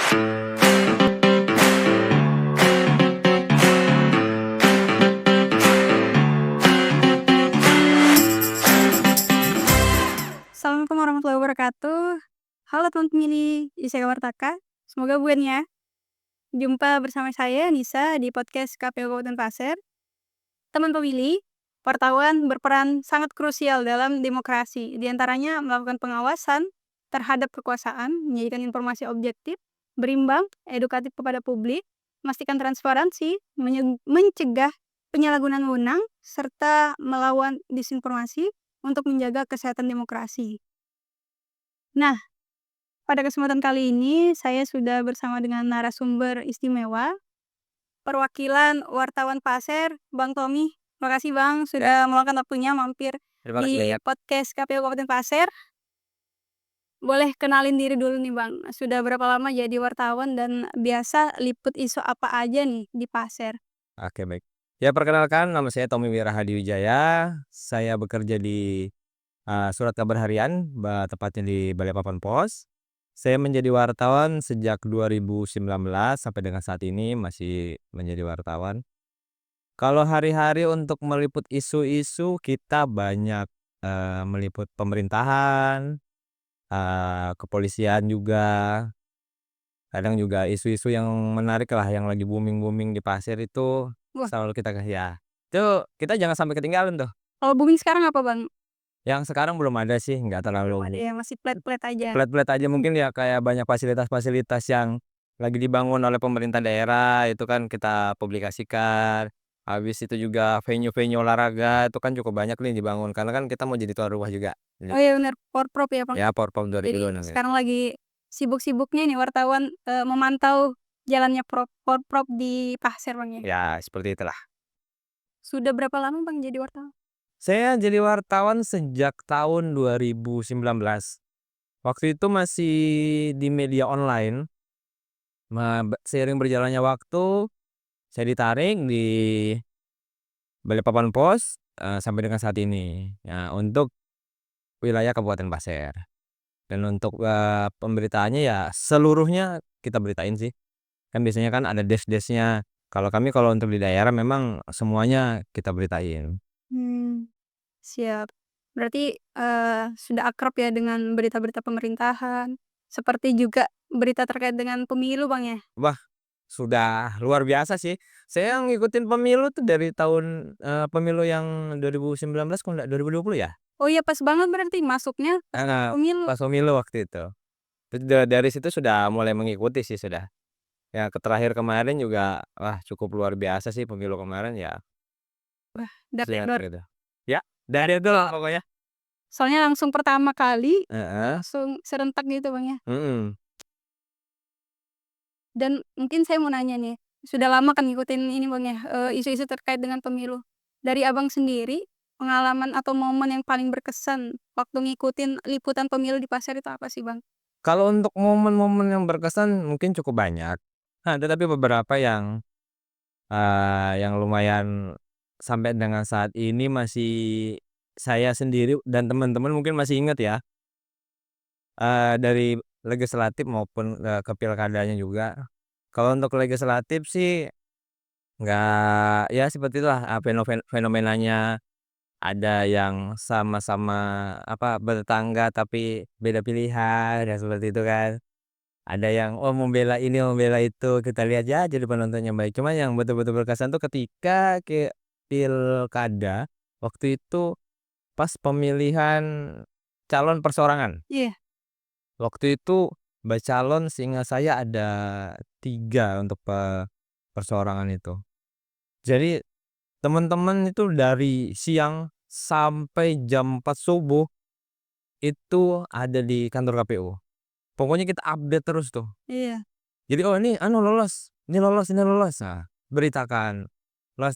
Assalamualaikum warahmatullahi wabarakatuh. Halo teman pemilih ISEKA Wartaka, semoga buan ya. Jumpa bersama saya Nisa di podcast KPU Kabupaten Pasir. Teman pemilih, wartawan berperan sangat krusial dalam demokrasi, di antaranya melakukan pengawasan terhadap kekuasaan, menyajikan informasi objektif, berimbang, edukatif kepada publik, memastikan transparansi, mencegah penyalahgunaan wewenang, serta melawan disinformasi untuk menjaga kesehatan demokrasi. Nah, pada kesempatan kali ini saya sudah bersama dengan narasumber istimewa, perwakilan wartawan Pasir, Bang Tommy. Makasih Bang sudah meluangkan waktunya mampir Terima di kasih banyak. podcast KPU Kabupaten Pasir. Boleh kenalin diri dulu nih Bang, sudah berapa lama jadi wartawan dan biasa liput isu apa aja nih di Pasir? Oke, baik. Ya, perkenalkan, nama saya Tommy Wirahadi Wijaya. Saya bekerja di Surat Kabar Harian, tepatnya di Balikpapan Pos. Saya menjadi wartawan sejak 2019 sampai dengan saat ini masih menjadi wartawan. Kalau hari-hari untuk meliput isu-isu, kita banyak meliput pemerintahan, kepolisian juga. Kadang juga isu-isu yang menarik lah, yang lagi booming-booming di Pasir itu Wah, selalu kita ya, itu kita jangan sampai ketinggalan tuh. kalau booming sekarang apa Bang? Yang sekarang belum ada sih, nggak Belum ada terlalu ya, masih plat-plat aja. flat-flat aja, mungkin ya kayak banyak fasilitas-fasilitas yang lagi dibangun oleh pemerintah daerah, itu kan kita publikasikan. Habis itu juga venue-venue olahraga, itu kan cukup banyak nih dibangun, karena kan kita mau jadi tuan rumah juga. Oh iya bener, Forprov ya Bang. Ya, Porpom Jadi 2026 ya. sekarang lagi sibuk-sibuknya nih wartawan, memantau jalannya Forprov di Pasir Bang ya. Ya, seperti itulah. Sudah berapa lama Bang jadi wartawan? Saya jadi wartawan sejak tahun 2019. Waktu itu masih di media online, seiring berjalannya waktu, saya ditarik di Balikpapan Pos, sampai dengan saat ini, ya untuk wilayah Kabupaten Pasir. Dan untuk, pemberitaannya ya seluruhnya kita beritain sih. Kan biasanya kan ada desk-desk-nya. Kalau untuk di daerah memang semuanya kita beritain. Hmm, siap. Berarti, sudah akrab ya dengan berita-berita pemerintahan, seperti juga berita terkait dengan pemilu Bang ya? Wah, sudah luar biasa sih. Saya ngikutin pemilu tuh dari tahun, pemilu yang 2019 kalau nggak 2020 ya? Oh iya pas banget berarti masuknya Heeh, pemilu. pas pemilu waktu itu. Terus dari situ sudah mulai mengikuti sih sudah. Ya terakhir kemarin juga, wah cukup luar biasa sih pemilu kemarin ya, Wah, dar der lihat dor. gitu. Ya, dari itu lah pokoknya. Soalnya langsung pertama kali, Heeh, langsung serentak gitu Bang ya. mhm. Dan mungkin saya mau nanya nih, sudah lama kan ngikutin ini Bang ya, isu-isu terkait dengan pemilu. Dari Abang sendiri, pengalaman atau momen yang paling berkesan waktu ngikutin liputan pemilu di Pasir itu apa sih Bang? Kalau untuk momen-momen yang berkesan mungkin cukup banyak. Ada tapi beberapa yang lumayan sampai dengan saat ini masih saya sendiri dan teman-teman mungkin masih ingat ya, dari legislatif maupun, ke pilkadanya juga. Kalau untuk legislatif sih nggak ya seperti itulah, fenomenanya ada yang sama-sama bertetangga tapi beda pilihan ya seperti itu kan. Ada yang, oh membela ini, membela itu, kita lihat ya jadi penonton yang baik. Cuma yang betul-betul berkesan tuh ketika pilkada, waktu itu pas pemilihan calon perseorangan. Iya. Waktu itu bacalon seingat saya ada 3 untuk perseorangan itu. Jadi teman-teman itu dari siang sampai jam 4 subuh itu ada di kantor KPU. Pokoknya kita update terus tuh. Iya. Jadi, "Oh ini anu lolos, ini lolos ini lolos." Nah, beritakan.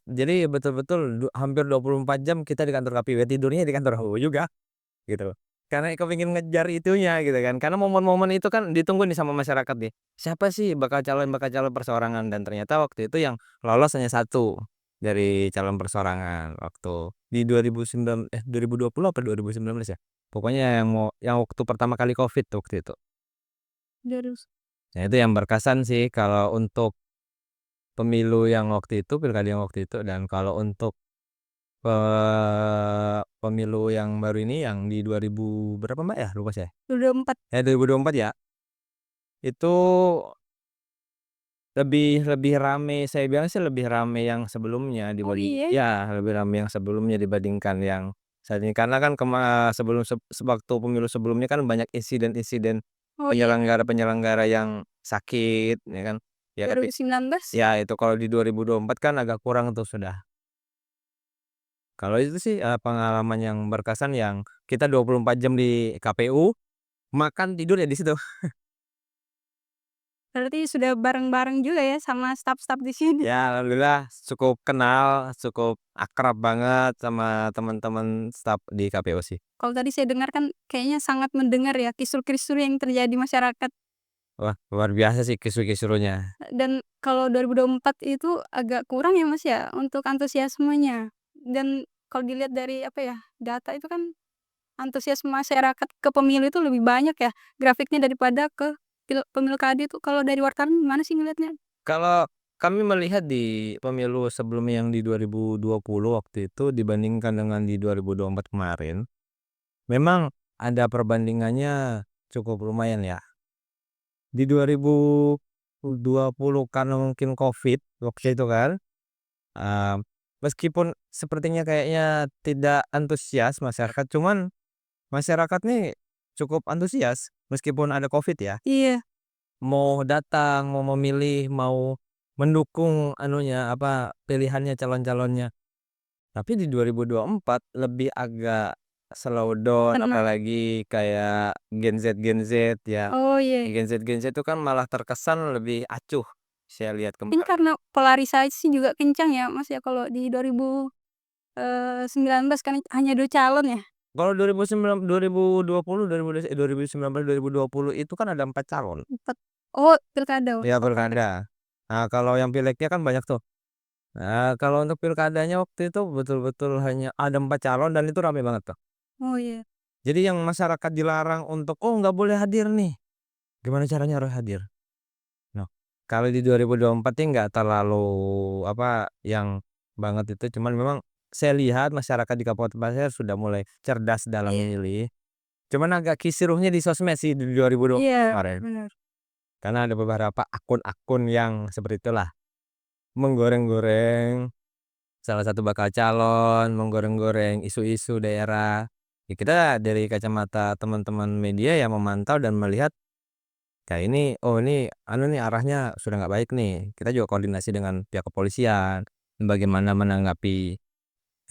Jadi betul-betul hampir 24 jam kita di kantor KPU, ya tidurnya di kantor KPU juga, gitu. Karena kepengin ngejar itunya gitu kan, karena momen-momen itu kan ditunggu nih sama masyarakat nih. Siapa sih bakal calon perseorangan, dan ternyata waktu itu yang lolos hanya satu dari calon perseorangan waktu di 2020 apa 2019 ya? Pokoknya yang waktu pertama kali Covid tuh waktu itu. Nah itu yang berkesan sih kalau untuk pemilu yang waktu itu, pilkada yang waktu itu, dan kalau untuk, pemilu yang baru ini yang di 2000 berapa Mbak ya? Lupa saya. 2024. 2024 ya? Itu lebih lebih rame, saya bilang sih lebih rame yang sebelumnya Oh iya? ya, lebih rame yang sebelumnya dibandingkan yang saat ini. Karena kan sebelum sewaktu pemilu sebelumnya kan banyak insiden-insiden Oh iya, penyelenggara-penyelenggara yang sakit, ya kan. Ya tapi 2019? ya itu kalau di 2024 kan agak kurang tuh sudah. Kalau itu sih, pengalaman yang berkesan yang kita 24 jam di KPU, makan, tidur ya di situ. Berarti sudah bareng-bareng juga ya sama staf-staf di sini. Ya alhamdulillah cukup kenal, cukup akrab banget sama teman-teman staf di KPU sih. Kalau tadi saya dengar kan kayaknya sangat mendengar ya kisruh-kisruh yang terjadi masyarakat. Wah luar biasa sih kisru-kisrunya. Dan kalau 2024 itu agak kurang ya, Mas, ya, untuk antusiasmenya. Dan kalau dilihat dari, apa ya, data itu kan antusias masyarakat ke pemilu itu lebih banyak ya grafiknya daripada ke pemilu kada itu. Kalau dari wartawan gimana sih ngelihatnya? Kalau kami melihat di pemilu sebelumnya yang di 2020 waktu itu dibandingkan dengan di 2024 kemarin, memang ada perbandingannya cukup lumayan ya. Di 2020 karena mungkin Covid waktu itu kan, eee, meskipun sepertinya kayaknya tidak antusias masyarakat, cuman masyarakat nih cukup antusias meskipun ada Covid ya. Iya, Mau datang, mau memilih, mau mendukung anunya, apa, pilihannya, calon-calonnya. Tapi di 2024 lebih agak slow down, tenang. apalagi kayak Gen Z ya. Oh, iya. Gen Z itu kan malah terkesan lebih acuh, saya lihat Mungkin kemarin. karena polarisasi juga kencang ya, Mas, ya, kalau di 2019 kan hanya 2 calon ya? Kalau 2020, 2019, 2020 itu kan ada 4 calon. 4. Oh, pilkada, Ya oh, pilkada. pilkada. Nah kalau yang pileknya kan banyak tuh. Nah, kalau untuk pilkadanya waktu itu betul-betul hanya ada 4 calon dan itu rame banget tuh. Oh, iya. Jadi yang masyarakat dilarang untuk, "Oh nggak boleh hadir nih." Gimana caranya harus hadir? Noh, kalau di 2024 sih nggak terlalu apa, yang banget itu, cuman memang saya lihat masyarakat di Kabupaten Pasir sudah mulai cerdas dalam Iya. memilih. Cuman agak kisruhnya di sosmed sih di 2024 Iya, kemarin. bener. Karena ada beberapa akun-akun yang seperti itulah, menggoreng-goreng salah satu bakal calon, menggoreng-goreng isu-isu daerah. Ya kita dari kacamata teman-teman media ya memantau dan melihat, kayak ini, oh ini anu nih arahnya sudah nggak baik nih. Kita juga koordinasi dengan pihak kepolisian, bagaimana menanggapi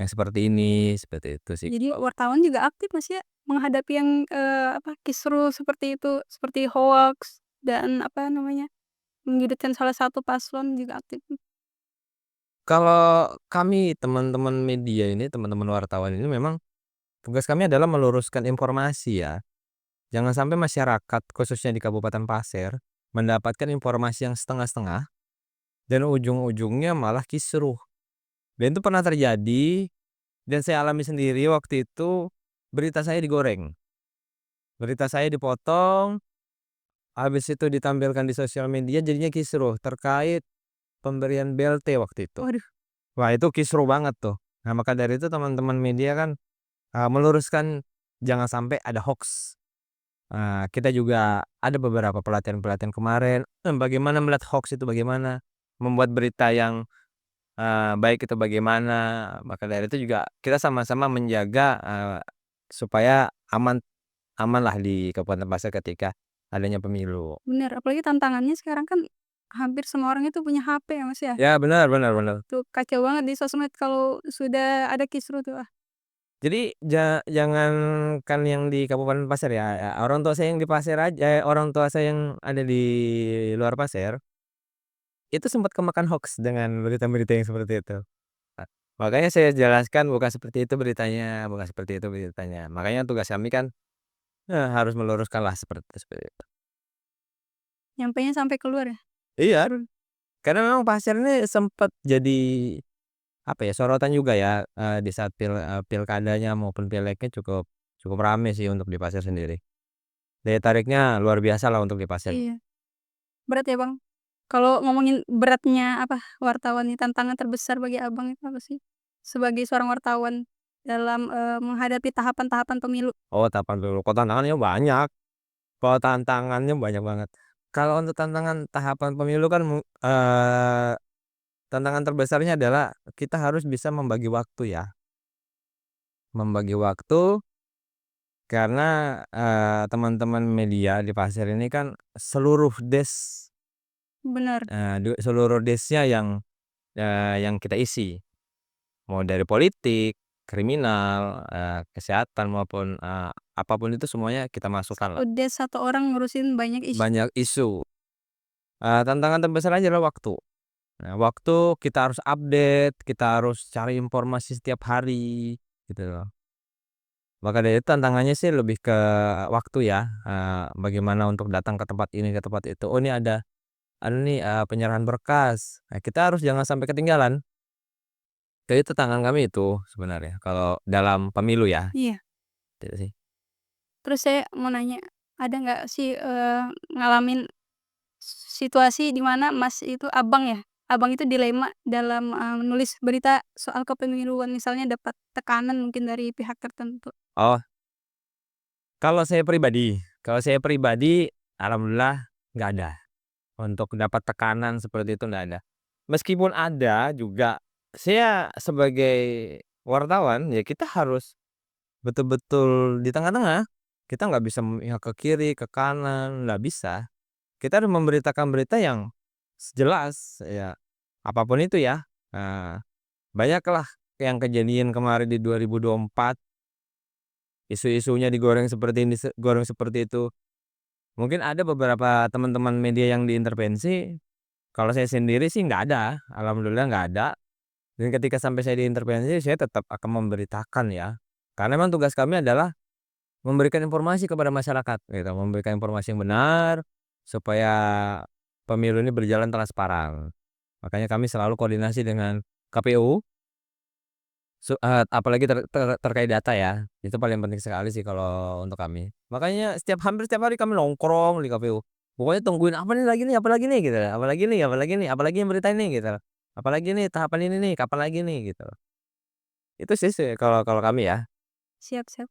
yang seperti ini, seperti itu sih. Jadi wartawan juga aktif, Mas, ya, menghadapi yang, apa, kisruh seperti itu, seperti hoaks dan apa namanya, menyudutkan salah satu paslon juga aktif. Kalau kami teman-teman media ini, teman-teman wartawan ini memang tugas kami adalah meluruskan informasi ya. Jangan sampai masyarakat khususnya di Kabupaten Pasir mendapatkan informasi yang setengah-setengah dan ujung-ujungnya malah kisruh. Dan itu pernah terjadi dan saya alami sendiri waktu itu berita saya digoreng. Berita saya dipotong, habis itu ditampilkan di sosial media jadinya kisruh terkait pemberian BLT waktu itu. Waduh, Wah itu kisruh banget tuh. Nah maka dari itu teman-teman media kan, meluruskan jangan sampai ada hoaks. Kita juga ada beberapa pelatihan-pelatihan kemarin, bagaimana melihat hoaks itu bagaimana, membuat berita yang, baik itu bagaimana. Maka dari itu juga kita sama-sama menjaga, supaya amanlah di Kabupaten Pasir ketika adanya pemilu. bener, apalagi tantangannya sekarang kan hampir semua orang itu punya HP ya, Mas, ya. Ya benar benar benar. Tuh kacau banget di sosmed kalau sudah ada kisruh tuh, ah. Jadi jangankan yang di Kabupaten Pasir ya, orang tua saya yang di Pasir aja orang tua saya yang ada di luar Pasir, itu sempat kemakan hoaks dengan berita-berita yang seperti itu. Nah, makanya saya jelaskan bukan seperti itu beritanya, bukan seperti itu beritanya. Makanya tugas kami kan, harus meluruskanlah seperti itu. Nyampenya sampai keluar ya? Iya, karena memang Pasir ini sempat jadi, apa ya, sorotan juga ya, di saat pilkadanya maupun pileknya cukup cukup rame sih untuk di Pasir sendiri. Daya tariknya luar biasa lah untuk di Pasir. Iya. berat ya, Bang. Kalau ngomongin beratnya wartawan nih, tantangan terbesar bagi Abang itu apa sih? Sebagai seorang wartawan dalam, menghadapi tahapan-tahapan pemilu. Oh, tahapan dulu, kok tantangannya banyak, kalau tantangannya banyak banget. Kalau untuk tantangan tahapan pemilu kan tantangan terbesarnya adalah kita harus bisa membagi waktu ya, membagi waktu karena, teman-teman media di pasar ini kan seluruh Bener, seluruh desk-nya yang kita isi. Mau dari politik, kriminal, kesehatan maupun, apa itu semuanya kita masukkanlah. udah satu orang ngurusin banyak isu. Banyak isu, tantangan terbesar aja adalah waktu. Nah, waktu kita harus update, kita harus cari informasi setiap hari, gitu loh. Maka dari itu tantangannya sih lebih ke waktu ya, bagaimana untuk datang ke tempat ini, ke tempat itu. Oh, ini ada nih, penyerahan berkas. Nah, kita harus jangan sampai ketinggalan. Jadi itu tantangan kami itu sebenarnya, kalau dalam pemilu ya, Iya. itu sih. Terus saya mau nanya, ada nggak sih, ngalamin situasi di mana Mas itu Abang ya, Abang itu dilema dalam, menulis berita soal kepemiluan, misalnya dapat tekanan mungkin dari pihak tertentu? Oh, kalau saya pribadi alhamdulillah nggak ada, untuk dapat tekanan seperti itu nggak ada. Meskipun ada juga, saya sebagai wartawan ya kita harus betul-betul di tengah-tengah. Kita nggak bisa memihak ke kiri, ke kanan, nggak bisa. Kita harus memberitakan berita yang jelas ya, apapun itu ya. Nah, banyaklah yang kejadian kemarin di 2024, isu-isunya digoreng seperti ini, goreng seperti itu. Mungkin ada beberapa teman-teman media yang diintervensi, kalau saya sendiri sih nggak ada, alhamdulillah nggak ada. Dan ketika sampai saya diintervensi, saya tetap akan memberitakan ya. Karena memang tugas kami adalah memberikan informasi kepada masyarakat gitu, memberikan informasi yang benar supaya pemilu ini berjalan transparan. Makanya kami selalu koordinasi dengan KPU, apalagi terkait data ya, itu paling penting sekali sih kalau untuk kami. Makanya hampir setiap hari kami nongkrong di KPU. Pokoknya tungguin apa nih lagi nih, apalagi nih gitu, apalagi nih, apalagi nih, apalagi yang berita ini gitu. Apalagi nih tahapan ini nih, kapan lagi nih gitu. Itu sih kalau kalau kami ya. Siap siap.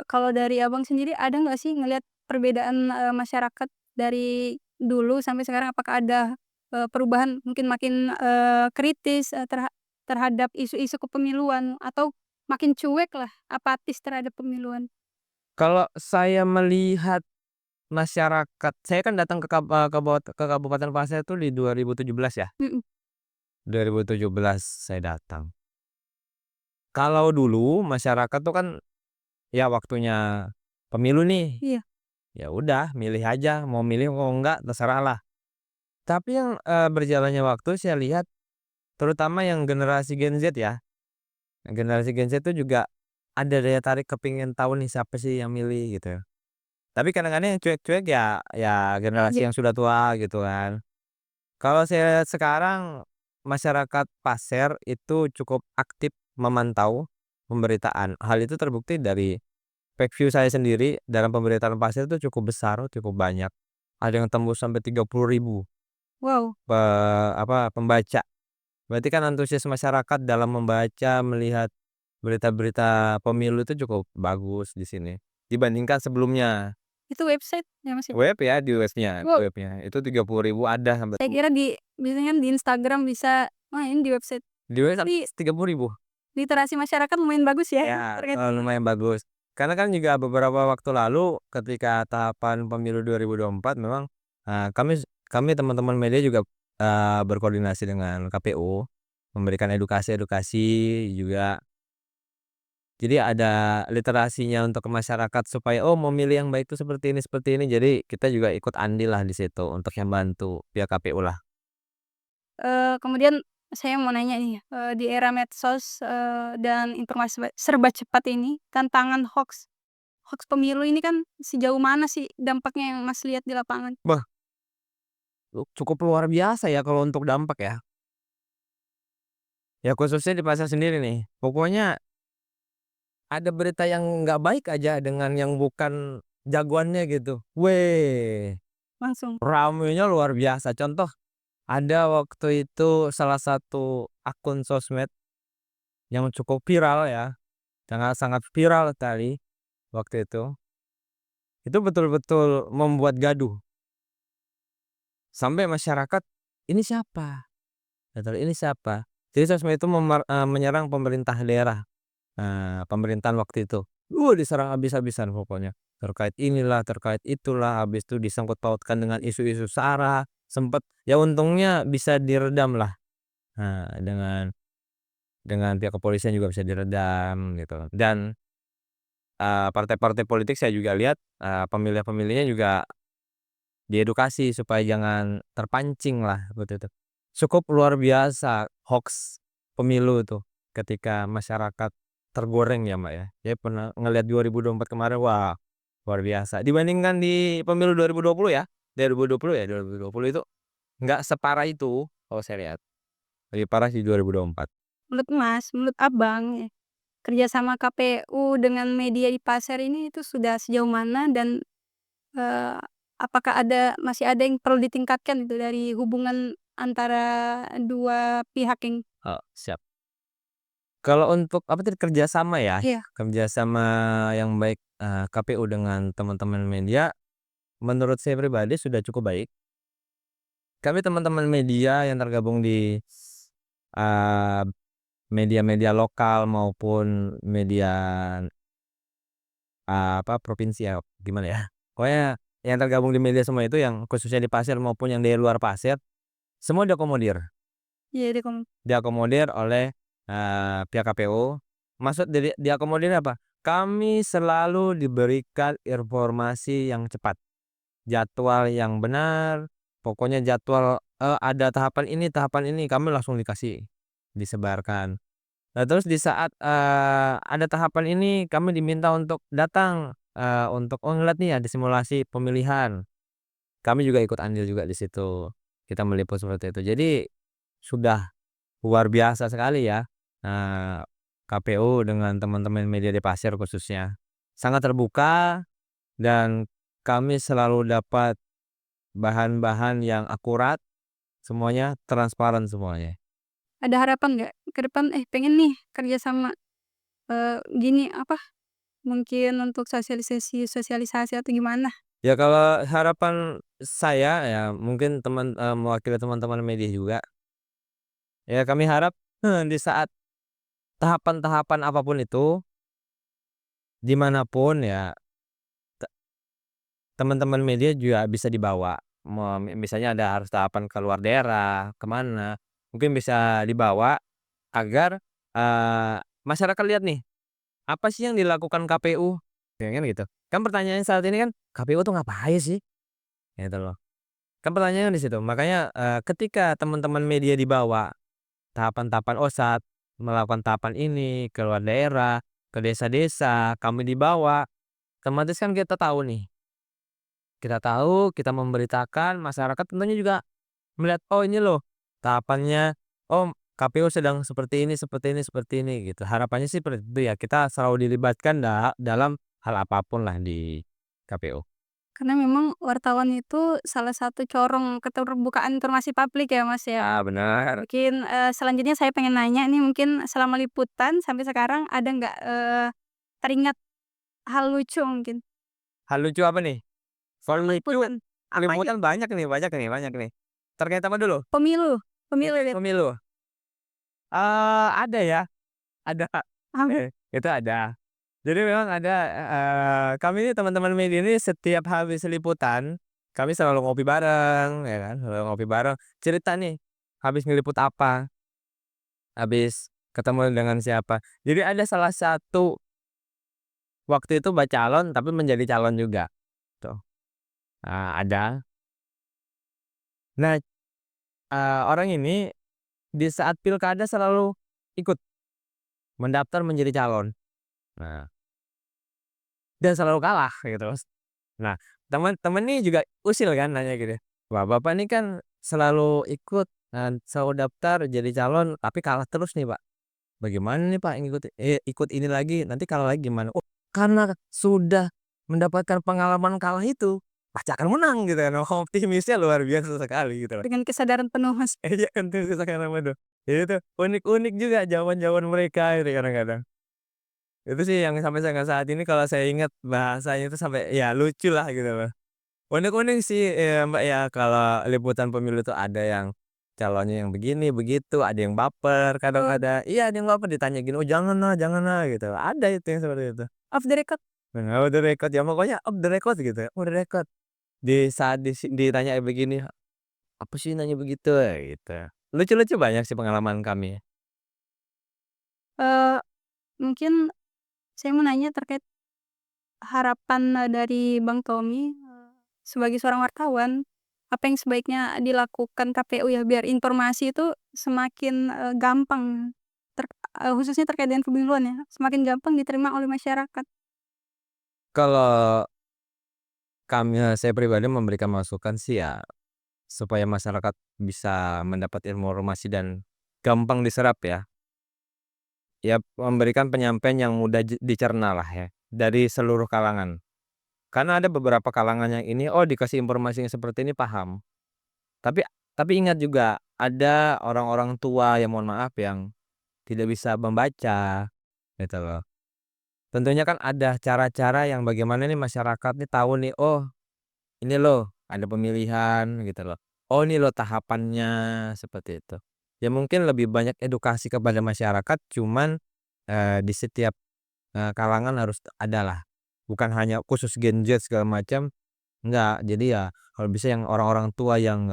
Kalau dari Abang sendiri ada nggak sih ngelihat perbedaan, masyarakat dari dulu sampai sekarang? Apakah ada, perubahan mungkin makin, kritis, terhadap isu-isu kepemiluan atau makin cuek lah, apatis terhadap pemiluan? Kalau saya melihat masyarakat, saya kan datang ke Kabupaten Pasir itu di 2017 ya, Mhm, 2017 saya datang. Kalau dulu masyarakat tuh kan, ya waktunya pemilu nih, iya. ya udah milih aja, mau milih mau enggak terserahlah. Tapi yang, berjalannya waktu saya lihat terutama yang generasi Gen Z ya, generasi Gen Z itu juga ada daya tarik kepingin tahu nih siapa sih yang milih gitu. Tapi kadang-kadang yang cuek-cuek ya Ja generasi yang sudah tua gitu kan. Kalau saya lihat sekarang, masyarakat Pasir itu cukup aktif memantau pemberitaan. Hal itu terbukti dari page view saya sendiri dalam pemberitaan Pasir itu cukup besar, cukup banyak. Ada yang tembus sampai 30.000 wow, pembaca. Berarti kan antusias masyarakat dalam membaca, melihat berita-berita pemilu itu cukup bagus di sini, dibandingkan sebelumnya. itu website ya, Mas, ya? Web ya, Wow, webnya itu 30.000 ada sampai saya kira biasanya kan di Instagram bisa, wah ini di website. di web sampai Tapi 30.000. literasi masyarakat lumayan bagus ya Ya, terkait lumayan bagus. Karena kan juga beberapa waktu lalu ketika tahapan pemilu 2024 memang, kami teman-teman media juga, berkoordinasi dengan KPU, memberikan edukasi-edukasi juga. Jadi ada literasinya untuk ke masyarakat supaya, oh mau milih yang baik itu seperti ini. Jadi kita juga ikut andil lah di situ untuk yang bantu pihak KPU lah. kemudian saya mau nanya nih, di era medsos, dan informasi serba cepat ini, tantangan hoaks hoaks pemilu ini kan sejauh mana sih dampaknya yang Mas lihat di lapangan? Wah, cukup luar biasa ya kalau untuk dampak ya. Ya khususnya di pasar sendiri nih. Pokoknya ada berita yang nggak baik aja dengan yang bukan jagoannya gitu. Weh, langsung. Ramenya luar biasa. Contoh, ada waktu itu salah satu akun sosmed yang cukup viral ya, sangat sangat viral sekali waktu itu betul-betul membuat gaduh, sampai masyarakat, "Ini siapa?" Katanya, "Ini siapa?" Jadi sosmed itu menyerang pemerintah daerah, pemerintahan waktu itu. Diserang habis-habisan pokoknya. Terkait inilah, terkait itulah, habis itu disangkut pautkan dengan isu-isu SARA, sempet ya untungnya bisa diredam lah, dengan pihak kepolisian juga bisa diredam gitu. Dan, partai-partai politik saya juga lihat, pemilih-pemilihnya juga diedukasi supaya jangan terpancing lah waktu itu. Cukup luar biasa hoaks pemilu tuh, ketika masyarakat tergoreng ya, Mbak, ya. Saya pernah ngelihat 2024 kemarin, wah luar biasa. Dibandingkan di pemilu 2020 ya, 2020 ya, 2020 itu nggak separah itu kalau saya lihat, lebih parah di 2024. Menurut Mas, menurut Abang ya, kerjasama KPU dengan media di pasar ini itu sudah sejauh mana dan, eee, apakah masih ada yang perlu ditingkatkan itu dari hubungan antara dua pihak yang Oh, siap. Kalau untuk apa tadi, kerjasama ya, iya, kerjasama yang baik, KPU dengan teman-teman media, menurut saya pribadi sudah cukup baik. Kami teman-teman media yang tergabung di, eee, media-media lokal maupun media, provinsi ya, gimana ya, pokoknya yang tergabung di media semua itu yang khususnya di Pasir maupun yang dari luar Pasir, semua iya diakomodir oleh, pihak KPU. Maksud dari diakomodir apa? Kami selalu diberikan informasi yang cepat, jadwal yang benar, pokoknya jadwal, ada tahapan ini, kami langsung dikasih, disebarkan. Nah, terus di saat, ada tahapan ini kami diminta untuk datang, untuk, "Oh, ngeliat nih ada simulasi pemilihan." Kami juga ikut andil juga di situ. Kita meliput seperti itu. Jadi sudah luar biasa sekali ya, KPU dengan teman-teman media di Pasir khususnya. Sangat terbuka dan kami selalu dapat bahan-bahan yang akurat, semuanya transparan semuanya. ada harapan nggak ke depan, pengen nih kerja sama, gini apa, mungkin untuk sosialisasi sosialisasi atau gimana? Ya kalau harapan saya ya mungkin mewakili teman-teman media juga, ya kami harap, di saat tahapan-tahapan apapun itu, dimanapun ya, te teman-teman media juga bisa dibawa. Misalnya ada harus tahapan ke luar daerah, kemana mungkin bisa dibawa agar, masyarakat lihat nih, apa sih yang dilakukan KPU, ya kan gitu. Kan pertanyaannya saat ini kan, KPU tuh ngapain sih? Gitu loh. Kan pertanyaannya di situ. Makanya, ketika teman-teman media dibawa tahapan-tahapan, oh saat melakukan tahapan ini ke luar daerah, ke desa-desa, kami dibawa, otomatis kan kita tahu, kita memberitakan, masyarakat tentunya juga melihat, "Oh ini loh tahapannya, oh KPU sedang seperti ini seperti ini seperti ini," gitu. Harapannya sih seperti itu ya, kita selalu dilibatkan dalam hal apapun lah di KPU. Karena memang wartawan itu salah satu corong keterbukaan informasi publik ya, Mas, ya. Ah, benar. Mungkin, selanjutnya saya pengen nanya nih mungkin selama liputan sampai sekarang ada nggak, teringat hal lucu mungkin? Hal lucu apa nih? Kalau lucu, Liputan, apa aja? liputan banyak nih. Terkait apa dulu? Pemilu pemilu deh, Pemilu? Ada ya, ada. Itu ada. Jadi memang ada, kami ini teman-teman media ini setiap habis liputan, kami selalu ngopi bareng, ya kan, selalu ngopi bareng, cerita nih, habis ngeliput apa, habis ketemu dengan siapa. Jadi ada salah satu waktu itu calon tapi menjadi calon juga, tuh. Ada. Nah, orang ini di saat pilkada selalu ikut mendaftar menjadi calon. Nah, dan selalu kalah gitu. Nah, teman-teman nih juga usil kan nanya gitu, "Wah, Bapak ini kan selalu ikut, selalu daftar jadi calon tapi kalah terus nih, Pak. Bagaimana nih, Pak, ikut ini lagi, nanti kalah lagi gimana?" Oh, karena sudah mendapatkan pengalaman kalah itu, pasti akan menang gitu kan, optimisnya luar biasa sekali gitu loh. Dengan kesadaran penuh, Mas. Iya kan tuh sekarang tuh. Jadi tuh unik-unik juga jawaban-jawaban mereka itu kadang-kadang. Itu sih yang sampai saat ini kalau saya ingat bahasanya itu sampai ya lucu lah gitu loh. Unik-unik sih, Mbak, ya kalau liputan pemilu tuh ada yang calonnya yang begini, begitu, ada yang baper Oh, kadang-kadang iya ada yang baper ditanya gini, "Oh jangan ah," gitu. Ada itu yang seperti itu. off the record. Nah, off the record ya pokoknya off the record gitu ya, off the record. Di saat ditanya begini, "Apa sih nanya begitu?" Gitu. Lucu-lucu banyak sih pengalaman kami. Eee, Mungkin saya mau nanya terkait harapan, dari Bang Tommy, sebagai seorang wartawan, apa yang sebaiknya dilakukan KPU ya biar informasi itu semakin, gampang khususnya terkait dengan kepemiluan ya, semakin gampang diterima oleh masyarakat? Kalau saya pribadi memberikan masukan sih ya, supaya masyarakat bisa mendapat informasi dan gampang diserap ya. Ya memberikan penyampaian yang mudah dicerna lah ya, dari seluruh kalangan. Karena ada beberapa kalangan yang ini, oh dikasih informasi yang seperti ini paham. Tapi ingat juga, ada orang-orang tua yang mohon maaf yang tidak bisa membaca, gitu loh. Tentunya kan ada cara-cara yang bagaimana nih masyarakat nih tahu nih, oh ini loh ada pemilihan gitu loh. Oh ini loh tahapannya, seperti itu. Ya mungkin lebih banyak edukasi kepada masyarakat, cuman, di setiap kalangan harus ada lah, bukan hanya khusus Gen Z segala macam, enggak. Jadi ya kalau bisa yang orang-orang tua yang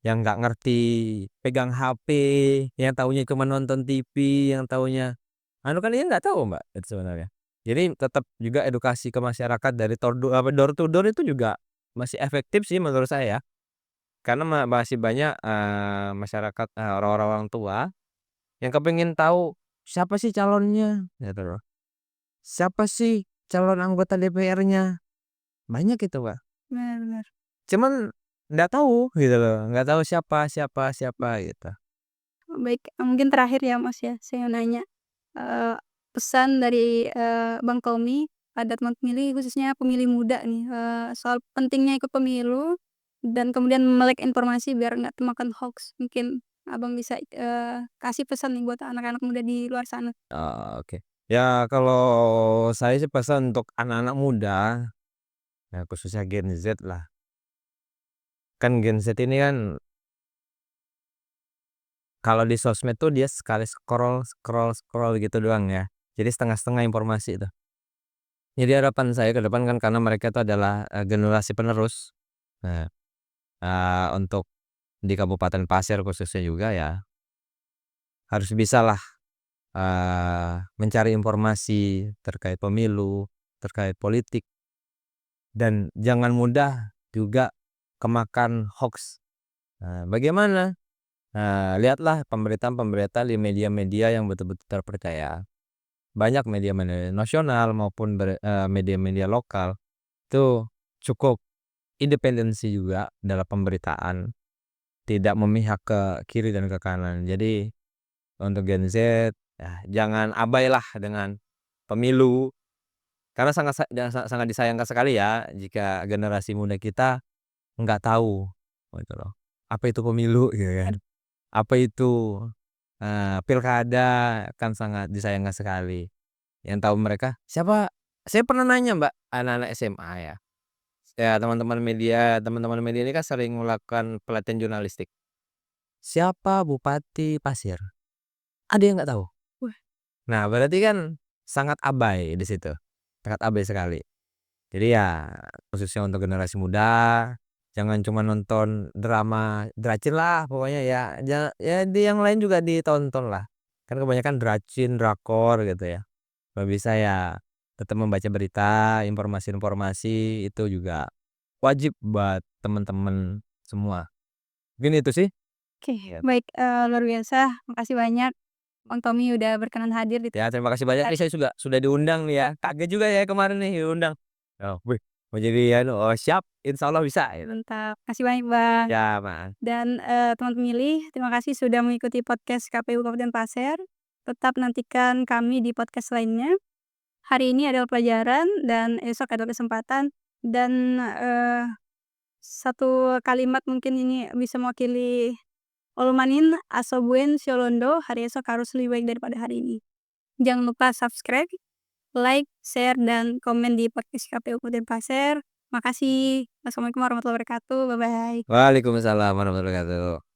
nggak ngerti pegang HP, yang taunya cuma nonton TV, yang taunya anu kan dia nggak tahu, Mbak, itu sebenarnya. Jadi tetap juga edukasi ke masyarakat dari door to door itu juga masih efektif sih menurut saya, karena masih banyak, masyarakat, orang-orang tua yang kepengen tahu, siapa sih calonnya, gitu loh. Siapa sih calon anggota DPR-nya? Banyak itu, Kak. Bener bener. Cuman nggak tahu gitu loh, nggak tahu siapa siapa siapa gitu. Baik, mungkin terakhir ya, Mas, ya, saya mau nanya, eee, pesan dari, Bang Tommy pada teman pemilih khususnya pemilih muda nih, soal pentingnya ikut pemilu dan kemudian melek informasi biar nggak termakan hoaks. Mungkin Abang bisa, kasih pesan nih buat anak-anak muda di luar sana. Oh, oke. Ya kalau saya sih pesan untuk anak-anak muda, ya khususnya Gen Z lah. Kan Gen Z ini kan kalau di sosmed tuh dia sekali scroll scroll scroll gitu doang ya. Jadi setengah-setengah informasi itu. Jadi harapan saya ke depan kan karena mereka itu adalah, generasi penerus. Nah, untuk di Kabupaten Pasir khususnya juga ya, harus bisalah, mencari informasi terkait pemilu, terkait politik, dan jangan mudah juga kemakan hoaks. Bagaimana? Lihatlah pemberitaan-pemberitaan di media-media yang betul-betul terpercaya. Banyak media-media nasional maupun media-media lokal, itu cukup independensi juga dalam pemberitaan, tidak memihak ke kiri dan ke kanan. Jadi untuk Gen Z, ya jangan abailah dengan pemilu, karena sangat disayangkan sekali ya jika generasi muda kita nggak tahu, gitu loh, apa itu pemilu gitu kan, apa itu, pilkada, kan sangat disayangkan sekali. Yang tahu mereka siapa, saya pernah nanya, Mbak, anak-anak SMA ya, teman-teman media ini kan sering melakukan pelatihan jurnalistik. Siapa Bupati Pasir? Ada yang nggak tahu. Wah, Nah, berarti kan sangat abai di situ, sangat abai sekali. Jadi ya khususnya untuk generasi muda, jangan cuma nonton drama Dracin lah pokoknya ya, ya di yang lain juga ditonton lah. Kan kebanyakan Dracin, drakor gitu ya. Kalau bisa ya tetap membaca berita, informasi-informasi itu juga wajib buat teman-teman semua. Mungkin itu sih. oke, Iya. baik, luar biasa. Makasih banyak Bang Tommy udah berkenan hadir di Ya terima kasih banyak nih saya juga sudah diundang nih ya. Kaget juga ya kemarin nih diundang. Oh, wih, mau jadi anu, oh siap, insyaallah bisa gitu. mantap. Makasih banyak, Bang. Ya, Mas. Dan, teman pemilih, terima kasih sudah mengikuti podcast KPU Kabupaten Pasir. Tetap nantikan kami di podcast lainnya. Hari ini adalah pelajaran dan esok adalah kesempatan. Dan, satu kalimat mungkin ini bisa mewakili Olumanin aso buen siolondo, hari esok harus lebih baik daripada hari ini. Jangan lupa subscribe, like, share, dan komen di podcast KPU Kabupaten Pasir. Makasih. Wassalamualaikum warahmatullahi wabarakatuh. Bye-bye. Waalaikumsalam warahmatullahi wabarakatuh.